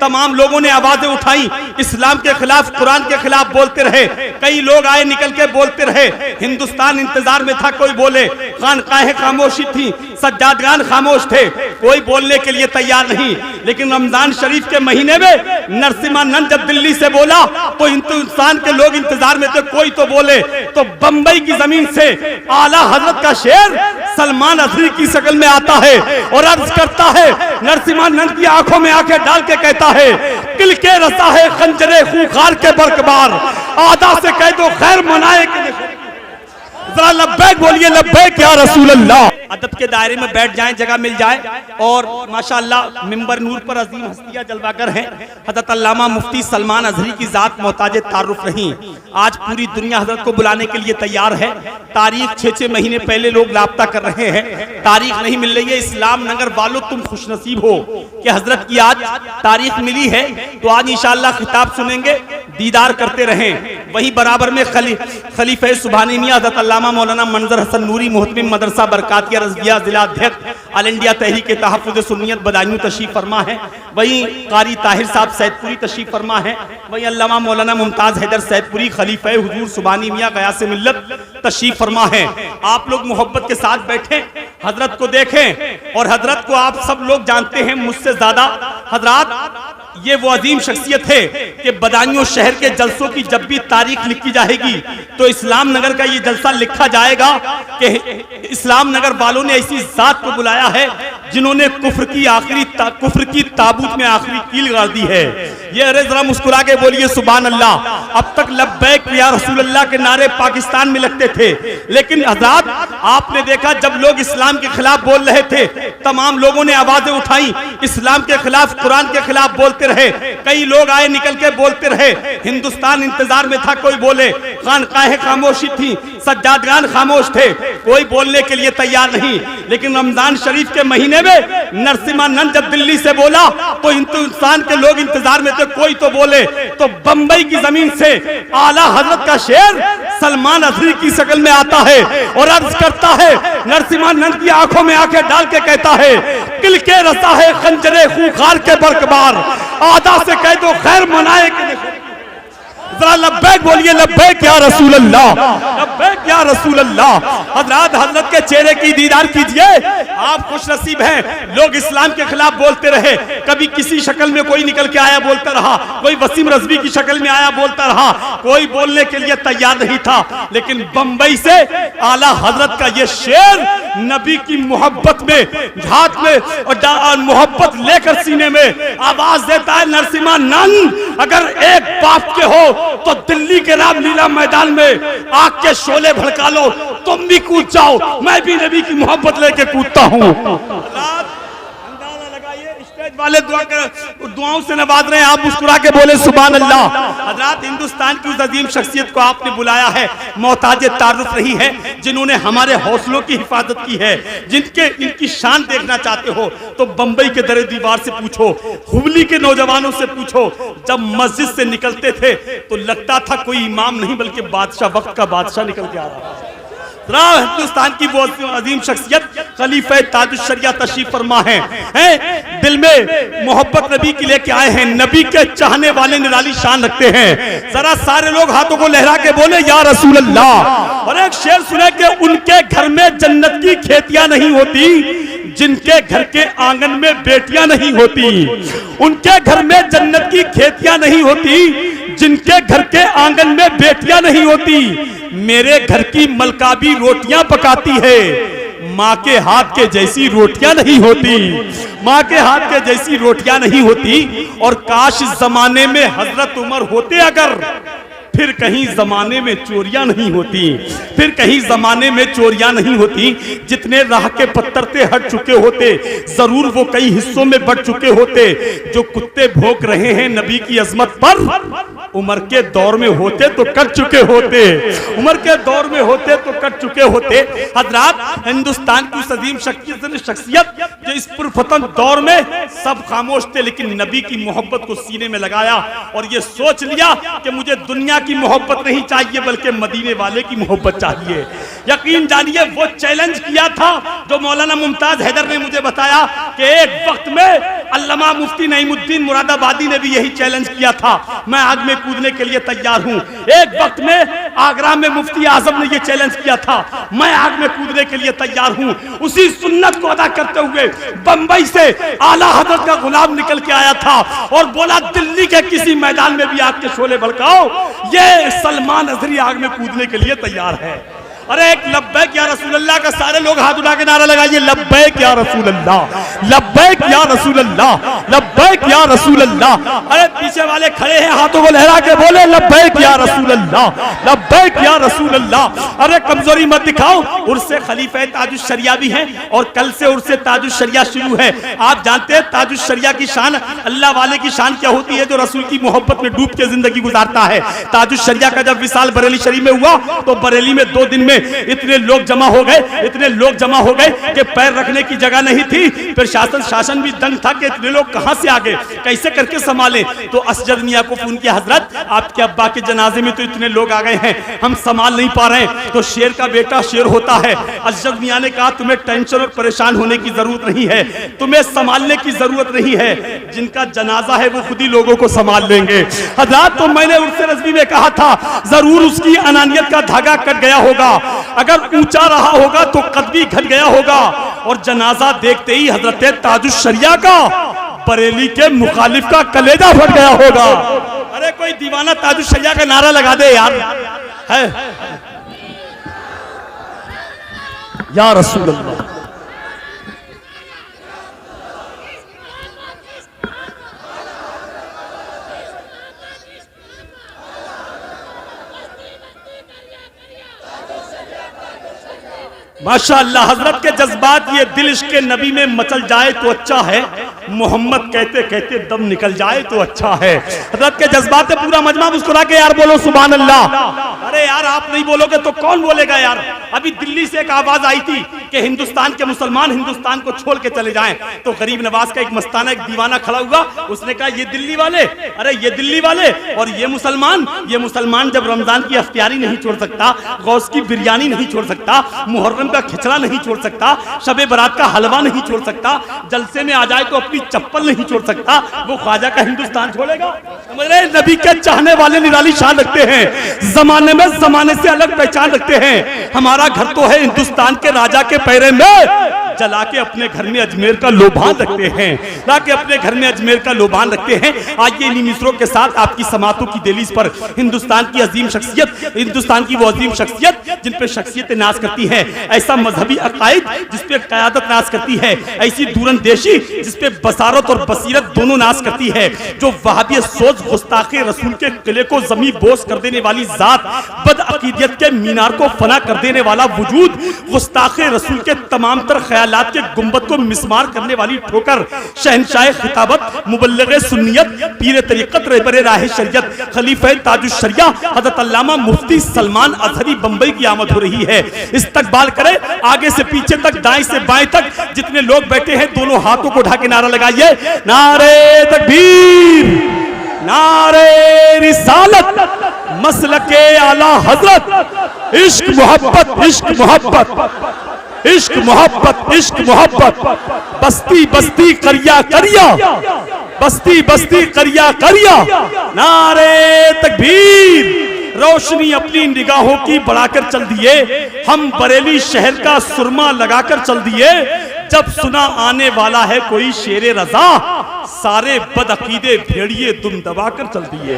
तमाम लोगों ने आवाजें उठाई, इस्लाम के खिलाफ, कुरान के खिलाफ बोलते रहे। कई लोग आए निकल के बोलते रहे। हिंदुस्तान इंतजार में था कोई बोले, खानकाहें खामोशी थी, सज्जादगान खामोश थे, कोई बोलने के लिए तैयार नहीं। लेकिन रमजान शरीफ के महीने में नरसिम्हानंद जब दिल्ली से बोला तो हिंदुस्तान के लोग इंतजार में थे, कोई तो बोले। तो बंबई की जमीन से आला हजरत का शेर सलमान अजहरी की शक्ल में आता है और अर्ज करता है, नरसिम्हानंद की आंखों में आंखें डाल के कहता है, किल के रसा है खंजरे खूंखार के बरकबार, आदा से कह दो खैर मनाए कि जरा लब्बैक बोलिए, लब्बैक या रसूल अल्लाह। अदब के दायरे में बैठ जाएं, जगह मिल जाए। और माशाअल्लाह मिंबर नूर पर अजीम हस्तियां जलवागर हैं। हज़रत अल्लामा मुफ्ती सलमान अजहरी की जात मोहताज तारुफ रही। आज पूरी दुनिया हजरत को बुलाने के लिए तैयार है। तारीख 6-6 महीने पहले लोग लापता कर रहे हैं, तारीख नहीं मिल रही है। इस्लाम नगर वालों तुम खुशनसीब हो कि हजरत की आज तारीख मिली है, तो आज इंशाअल्लाह खिताब सुनेंगे, दीदार करते रहें। वहीं बराबर में खलीफे सुभानी मियां हज़रत अल्लामा मौलाना मंजर हसन नूरी मुहतमिम मदरसा बरकातिया रज़विया जिला अध्यक्ष ऑल इंडिया तहरीक तहफ़्फ़ुज़ सुन्नियत बदायूं तशरीफ फरमा है। वहीं कारी ताहिर साहब सैदपुरी तशरीफ फरमा है। वहीं अल्लामा मौलाना मुमताज हैदर सैदपुरी खलीफे हुजूर सुभानी मियां गयास मिल्लत तशरीफ फरमा है। आप लोग मोहब्बत के साथ बैठे, हजरत को देखें। और हजरत को आप सब लोग जानते हैं मुझसे ज्यादा। हजरत ये वो अजीम शख्सियत है कि बदायूं शहर के जलसों की जब भी तारीख लिखी जाएगी तो इस्लाम नगर का ये जलसा लिखा जाएगा कि इस्लाम नगर वालों ने ऐसी जात को बुलाया है जिन्होंने कुफ्र की ताबूत में आखिरी कील गाड़ दी है। ये अरे जरा मुस्कुरा के बोलिए सुभान अल्लाह। अब तक लब्बैक या रसूल अल्लाह के नारे पाकिस्तान में लगते थे, लेकिन हज़रात आपने देखा जब लोग इस्लाम के खिलाफ बोल रहे थे, तमाम लोगों ने आवाजें उठाई, इस्लाम के खिलाफ, कुरान के खिलाफ बोलते रहे। कई लोग आए निकल के बोलते रहे। हिंदुस्तान इंतजार में था कोई बोले, खानकाहें खामोशी थी, सज्जादगान खामोश थे, कोई बोलने के लिए तैयार नहीं। लेकिन रमजान शरीफ के महीने में नरसिम्हानंद जब दिल्ली से बोला तो हिंदुस्तान के लोग इंतजार में थे, कोई तो बोले। तो बंबई की जमीन से आला हजरत का शेर सलमान अजहरी की शक्ल में आता है और अर्ज करता है, नरसिम्हानंद की आंखों में आंखें डाल के कहता है, किल के रसा है खंजरे खूंखार के बरकबार, आदा से कह दो खैर मनाए कि जरा लब्बैक बोलिए, लब्बैक या रसूल अल्लाह, लब्बैक या रसूल अल्लाह। हजरत के चेहरे की दीदार कीजिए, आप खुश नसीब हैं। लोग इस्लाम के खिलाफ बोलते रहे, कभी किसी शक्ल में कोई निकल के आया बोलता रहा, कोई वसीम रज़वी की शक्ल में आया बोलता रहा, कोई बोलने के लिए तैयार नहीं था। लेकिन बंबई से आला हजरत का ये शेर नबी की मोहब्बत में हाथ में और मोहब्बत लेकर सीने में आवाज देता है, नरसिम्हानंद अगर एक बाप के हो तो दिल्ली के रामलीला मैदान में आग के शोले भड़का लो, तुम भी कूद जाओ, मैं भी नबी की मोहब्बत लेके कूदता हूँ। अंदाजा लगाइए, स्टेज वाले दुआओं से नवाज रहे हैं, आप मुस्कुरा के बोले सुभान अल्लाह। हज़रात हिंदुस्तान की उस अजीम शख्सियत को आपने बुलाया है, मोहताज तारुफ रही है, जिन्होंने हमारे हौसलों की हिफाजत की है। इनकी शान देखना चाहते हो तो बंबई के दरे दीवार से पूछो, हुबली के नौजवानों से पूछो। जब मस्जिद से निकलते थे तो लगता था कोई इमाम नहीं बल्कि बादशाह, वक्त का बादशाह निकल के आ रहा है। हिंदुस्तान की वो अजीम शख्सियत खलीफे ताजुश शरिया तशरीफ फरमा हैं, दिल में मोहब्बत नबी की लेके आए हैं, नबी के चाहने वाले निराली शान रखते हैं। जरा सारे लोग हाथों को लहरा के बोले या रसूल अल्लाह। और एक शेर सुने कि उनके घर में जन्नत की खेतियां नहीं होती जिनके घर के आंगन में बेटियां नहीं होती। उनके घर में जन्नत की खेतियां नहीं होती जिनके घर के आंगन में बेटियां नहीं होती। मेरे घर की मलका भी रोटियां पकाती है, माँ के हाथ के जैसी रोटियां नहीं होती, माँ के हाथ के जैसी रोटियां नहीं होती। और काश इस जमाने में हजरत उमर होते अगर, फिर कहीं जमाने में चोरियां नहीं होती, फिर कहीं जमाने में चोरियां नहीं होती। जितने राह के पत्थर थे हट चुके होते, जरूर वो कई हिस्सों में बढ़ चुके होते। जो कुत्ते भौंक रहे हैं नबी की अजमत पर, उमर के दौर में होते तो कर चुके होते, उमर के दौर में होते तो कर चुके होते। हजरात हिंदुस्तान की सदीम शख्सियत जो इस पुरफतन दौर में सब खामोश थे, लेकिन नबी की मोहब्बत को सीने में लगाया और ये सोच लिया कि मुझे दुनिया की मोहब्बत नहीं चाहिए बल्कि मदीने वाले की मोहब्बत चाहिए। यकीन जानिए वो चैलेंज किया था जो मौलाना मुमताज हैदर ने मुझे बताया कि एक वक्त में अल्लामा मुफ्ती नईमुद्दीन मुरादाबादी ने भी यही चैलेंज किया था, मैं आग में कूदने के लिए तैयार हूं। एक वक्त में आगरा में मुफ्ती आजम ने यह चैलेंज किया था, मैं आग में कूदने के लिए तैयार हूं। उसी सुन्नत को अदा करते हुए बंबई से आला हजरत का गुलाम निकल के आया था और बोला दिल्ली के किसी मैदान में भी आग के शोले भड़काओ, ये सलमान अजहरी आग में कूदने के लिए तैयार है। अरे एक लब्बैक या रसूल अल्लाह का सारे लोग हाथ उठा के नारा लगाइए, लब्बैक या रसूल अल्लाह, लब्बैक या रसूल अल्लाह, लब्बैक या रसूल अल्लाह। अरे पीछे वाले खड़े हैं, हाथों को लहरा के बोले लब्बैक या रसूल अल्लाह, लब्बैक या रसूल अल्लाह। अरे कमजोरी मत दिखाओ, उर्से खलीफा ताजुश शरिया भी है और कल से उर्से ताजुश शरिया शुरू है। आप जानते हैं ताजुश शरिया की शान, अल्लाह वाले की शान क्या होती है, जो रसूल की मोहब्बत में डूब के जिंदगी गुजारता है। ताजुश शरिया का जब विसाल बरेली शरीफ में हुआ तो बरेली में 2 दिन में इतने लोग जमा हो गए, इतने लोग जमा हो गए कि पैर रखने की जगह नहीं थी। फिर शासन भी दंग था कि इतने लोग कहां से आ गए, कैसे करके संभाले। तो असजद मियां को फोन किया, हजरत आपके अब्बा के जनाजे में तो इतने लोग आ गए हैं, हम संभाल नहीं पा रहे हैं। तो शेर का बेटा शेर होता है। असजद मियां ने कहा तुम्हें टेंशन और परेशान होने की जरूरत नहीं है, तुम्हें संभालने की जरूरत नहीं है, जिनका जनाजा है वो खुद ही लोगों को संभाल लेंगे। हजरत तो मैंने उर्से रज़वी में कहा था, जरूर उसकी अनानियत का धागा कट गया होगा, अगर ऊंचा रहा होगा तो कद भी घट गया होगा। और जनाजा देखते ही हजरत ताजुश शरिया का बरेली के मुखालिफ का कलेजा फट गया होगा। अरे कोई दीवाना ताजुश शरिया का नारा लगा दे यार, है या रसूल अल्लाह। माशाअल्लाह, हजरत के जज्बात ये दिल इश्क़ नबी में मचल जाए तो अच्छा है, मोहम्मद कहते कहते दम निकल जाए तो अच्छा है। हजरत के जज्बात से पूरा मजमा मुस्कुरा के यार बोलो सुभान अल्लाह। अरे यार आप नहीं बोलोगे तो कौन बोलेगा यार। अभी दिल्ली से एक आवाज आई थी कि हिंदुस्तान के मुसलमान हिंदुस्तान को छोड़ के चले जाएं, तो गरीब नवाज का एक मस्ताना एक दीवाना खड़ा हुआ, उसने कहा ये दिल्ली वाले, अरे ये दिल्ली वाले और ये मुसलमान जब रमजान की अफ्तियारी नहीं छोड़ सकता, गौस की बिरयानी नहीं छोड़ सकता, मुहर्रम का खिचड़ा नहीं छोड़ सकता, शबे बारात का हलवा नहीं छोड़ सकता, जलसे में आ जाए तो अपनी चप्पल नहीं छोड़ सकता, वो ख्वाजा का हिंदुस्तान छोड़ेगा। समझ रहे, नबी के चाहने वाले निराली शान रखते हैं, जमाने में जमाने से अलग पहचान रखते हैं। हमारा घर तो है हिंदुस्तान के राजा के पैरे में, जला के अपने घर में अजमेर का लोभान रखते हैं, लाके अपने घर में अजमेर का लोभान रखते हैं। आइए इन्हीं मिसरों के साथ आपकी समातों की दहलीज पर हिंदुस्तान की अजीम शख्सियत, हिंदुस्तान की वो अजीम शख्सियत जिन पे शख्सियत नाज करती है, ऐसा मजहबी अकायद जिस पे क़यादत नाज करती है, ऐसी दूरंदेशी जिस पे बसारत और बसीरत दोनों नाज करती है, जो वहाबियत सोच गुस्ताखे रसूल के किले को जमी बोस कर देने वाली जात, बदअकीदियत के मीनार को फना कर देने वाला वजूद, गुस्ताखे रसूल के तमाम तर ख्यालात के गुंबद को मिसमार करने वाली ठोकर, शहनशाह खिताबत, मुबल्लिग सुन्नियत, पीर तरीक़त, रहबर राह शरीयत, खलीफा ताजुश शरिया हज़रत अल्लामा मुफ्ती सलमान अजहरी बंबई की आमद हो रही है। इस्तकबाल करें, आगे से पीछे तक, दाएं से बाएं तक जितने लोग बैठे हैं दोनों हाथों को उठा के नारा लगाइए, नारे तकबीर, नारे रिसालत, मसलके आला हजरत, इश्क मोहब्बत, इश्क मोहब्बत, इश्क मोहब्बत, इश्क मोहब्बत, बस्ती बस्ती करिया करिया, बस्ती बस्ती करिया करिया, नारे तकबीर। रोशनी अपनी निगाहों की बढ़ाकर चल दिए, हम बरेली शहर का सुरमा लगाकर चल दिए, जब सुना आने वाला है कोई शेरे रजा, सारे बदअकीदे भेड़िए दुम दबाकर चल दिए।